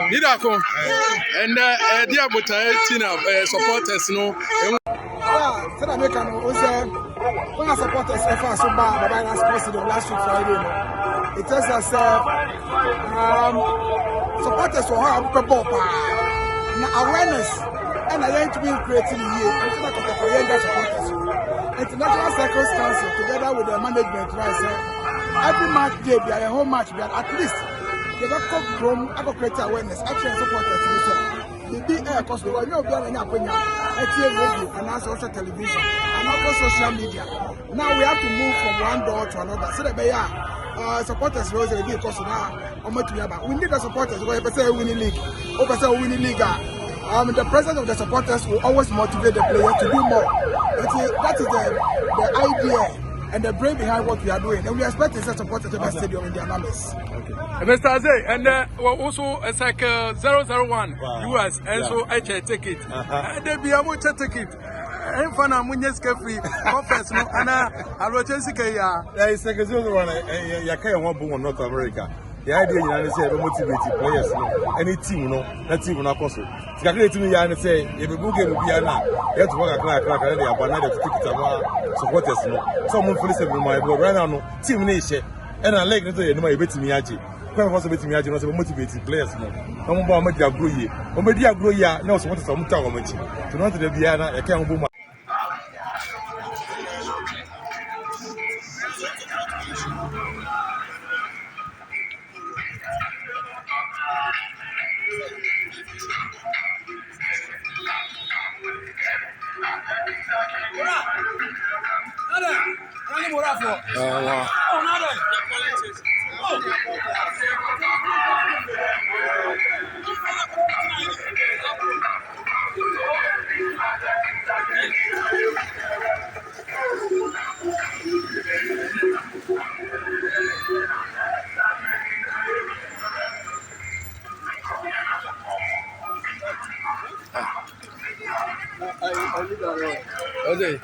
Nidako, and dear Buta supporters no. South America was when I supporters so bad about last week Friday. It tells us supporters for how people awareness and I ain't been creating here. International Cycles Council together with the management every match day be a whole match be at least they got from create awareness actually supporters the big air cause the no be any akwenya radio and also television and also social media. Now we have to move from one door to another so that supporters rose the because now we need the supporters go say winning league winning league. The president of the supporters will always motivate the player to do more. That is the idea and the brain behind what we are doing. And we expect to support the stadium in the analysis. Okay. Mr. Azay, and also it's like 001 US, and so I ticket. There be a much ticket. I'm fun. I'm free conference. No, and I wrote Jessica. There is a 001. You can't want to North America. The idea is to motivate players. Any team, that team will not cost. To me, I say, if a book will be an you have to work a crack, and they are banana to take it about supporters. Someone for this, my boy, right now, team nation, and I like to my bit me. Quite possible to me, I was motivated players. No more media grow here. Or media grow here, no supporters of Mutawachi. To not the Viana, I can't boom. Okay.